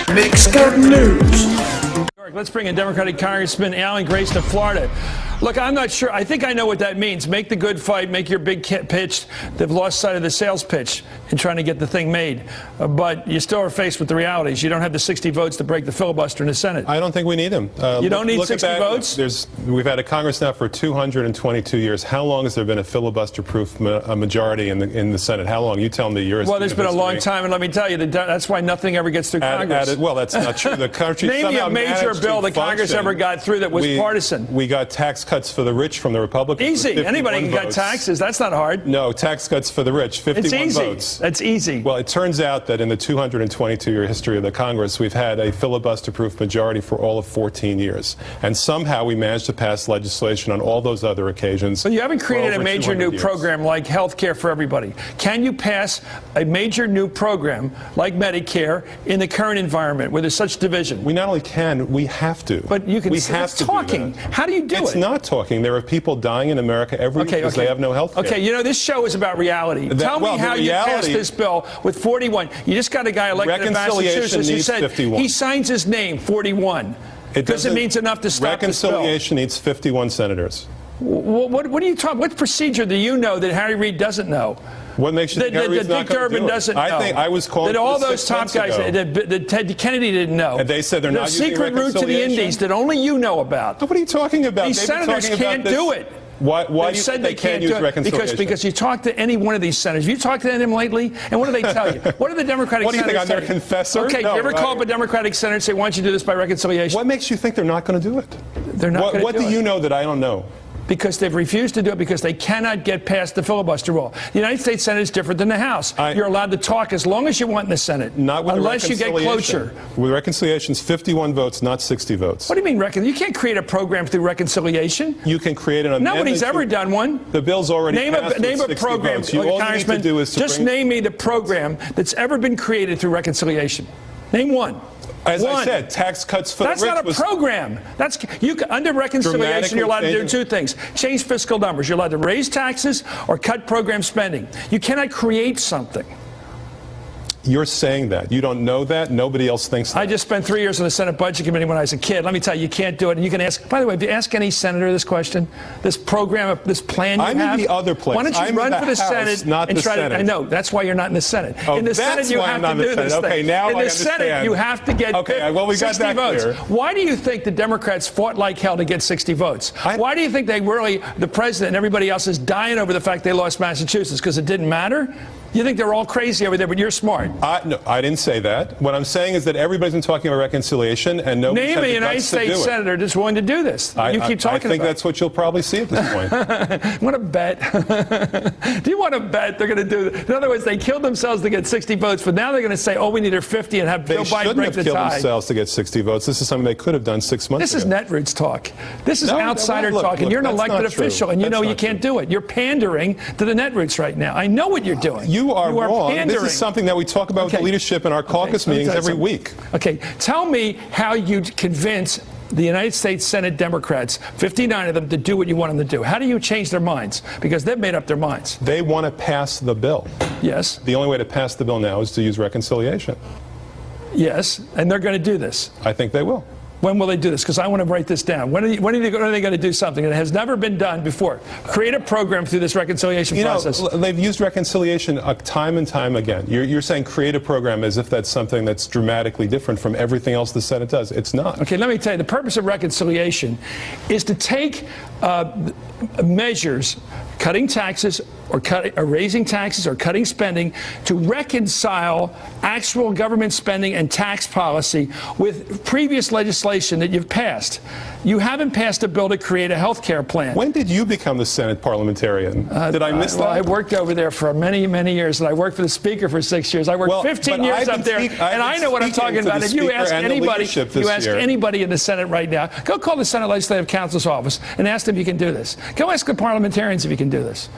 Mixcatcom News. Let's bring in Democratic Congressman Alan Grayson of Florida. Look, I'm not sure. I think I know what that means. Make the good fight. Make your big pitch. They've lost sight of the sales pitch in trying to get the thing made. But you still are faced with the realities. You don't have the 60 votes to break the filibuster in the Senate. I don't think we need them. You don't need 60 votes? We've had a Congress now for 222 years. How long has there been a filibuster-proof majority in the Senate? How long? You tell me. Well, there's been a long time, and let me tell you, that's why nothing ever gets through Congress. Well, that's not true. The country Name me a major bill that Congress ever got through that was partisan. We got tax cuts for the rich from the Republicans. Easy. Anybody can cut taxes. That's not hard. No, tax cuts for the rich. 51 votes. That's easy. Well, it turns out that in the 222-year history of the Congress, we've had a filibuster-proof majority for all of 14 years. And somehow we managed to pass legislation on all those other occasions. But you haven't created a major new program like health care for everybody. Can you pass a major new program like Medicare in the current environment where there's such division? We not only can, we have to. But you can say it's talking. How do you do it? It's not talking. There are people dying in America every week because they have no health care. Okay, you know, this show is about reality. Tell me how you passed this bill with 41. You just got a guy elected in Massachusetts who said 51. He signs his name, 41. Because it means enough to stop this bill. Reconciliation needs 51 senators. What are you talking? What procedure do you know that Harry Reid doesn't know? What makes you think Harry Reid's not going to do it? Doesn't know. I think I was calling that all those top guys that Ted Kennedy didn't know. And they said they're not using secret route to the Indies that only you know about. What are you talking about? These senators can't do it. Why do you think they can't use reconciliation? Because you talk to any one of these senators. Have you talked to them lately? And what do they tell you? What are the Democratic senators? What do you think, I'm their confessor? Okay, no, you ever call up a Democratic senator and say, why don't you do this by reconciliation? What makes you think they're not going to do it? They're not going to do it. What do you know that I don't know? Because they've refused to do it because they cannot get past the filibuster rule. The United States Senate is different than the House. You're allowed to talk as long as you want in the Senate, not with unless you get cloture. With reconciliations, 51 votes, not 60 votes. What do you mean reconciliation? You can't create a program through reconciliation. You can create an amendment. Nobody's ever done one. The bill's already passed name with a program. Votes. All you need to do is just name me the program that's ever been created through reconciliation. Name one. As I said, tax cuts for the rich. That's not a program. Under reconciliation, you're allowed to do two things. Change fiscal numbers. You're allowed to raise taxes or cut program spending. You cannot create something. You're saying that. You don't know that. Nobody else thinks that. I just spent 3 years on the Senate Budget Committee when I was a kid. Let me tell you, you can't do it. And you can ask, by the way, if you ask any senator this question, this program, this plan you have. I'm in the other place. Why don't you run for the Senate and try to, I know, that's why you're not in the Senate. Oh, in the Senate, you have to do this thing. Okay, now in the Senate, you have to get 60 votes. Clear. Why do you think the Democrats fought like hell to get 60 votes? Why do you think the president and everybody else is dying over the fact they lost Massachusetts? Because it didn't matter? You think they're all crazy over there, but you're smart. No, I didn't say that. What I'm saying is that everybody's been talking about reconciliation, and nobody's had the guts to do it. Name a United States senator that's willing to do this. You keep talking about it. I think that's what you'll probably see at this point. Want to bet? Do you want to bet they're going to do this? In other words, they killed themselves to get 60 votes, but now they're going to say, oh, we need 50 and have Joe Biden break the tie. They shouldn't have killed themselves to get 60 votes. This is something they could have done 6 months ago. This is Netroots talk. This is outsider talk, and you're an elected official, and you know you can't do it. You're pandering to the Netroots right now. I know what you're doing. You are wrong. This is something that we talk about with the leadership in our caucus meetings every week. Okay, tell me how you'd convince the United States Senate Democrats, 59 of them, to do what you want them to do. How do you change their minds? Because they've made up their minds. They want to pass the bill. Yes. The only way to pass the bill now is to use reconciliation. Yes, and they're going to do this. I think they will. When will they do this? Because I want to write this down. When are they going to do something that has never been done before? Create a program through this reconciliation process. They've used reconciliation time and time again. You're saying create a program as if that's something that's dramatically different from everything else the Senate does. It's not. Okay, let me tell you, the purpose of reconciliation is to take measures, cutting taxes or raising taxes or cutting spending, to reconcile actual government spending and tax policy with previous legislation that you've passed. You haven't passed a bill to create a health care plan. When did you become the Senate parliamentarian? Did I miss that? Well, I worked over there for many, many years, and I worked for the Speaker for 6 years. I worked 15 years up there, and I know what I'm talking about. If you ask anybody in the Senate right now, go call the Senate Legislative Counsel's office and ask them if you can do this. Go ask the parliamentarians if you can do this.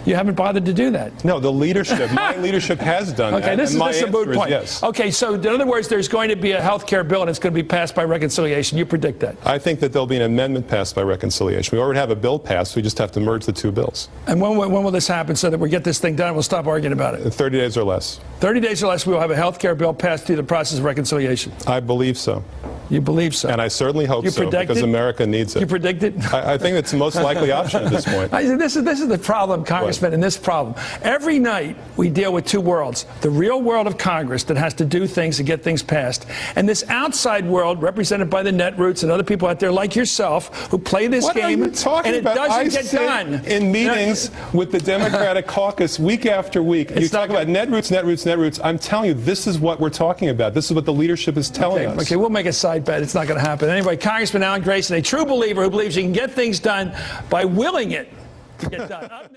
You haven't bothered to do that. No, the leadership, my leadership has done that. Okay, this is a moot point. Yes. Okay, so in other words, there's going to be a health care bill and it's going to be passed by reconciliation. You predict that? I think that there'll be an amendment passed by reconciliation. We already have a bill passed. We just have to merge the two bills. And when will this happen so that we get this thing done and we'll stop arguing about it? 30 days or less. 30 days or less, we will have a health care bill passed through the process of reconciliation. I believe so. You believe so? And I certainly hope you so, because America needs it. You predict it? I think it's the most likely option at this point. This is the problem, Congressman, and this problem. Every night we deal with two worlds. The real world of Congress that has to do things and get things passed, and this outside world represented by the netroots and other people out there like yourself who play this game, and it doesn't get done. In meetings with the Democratic caucus week after week, you talk about netroots. I'm telling you, this is what we're talking about. This is what the leadership is telling us. Okay, we'll make a side bet. It's not going to happen. Anyway, Congressman Alan Grayson, a true believer who believes you can get things done by willing it to get done.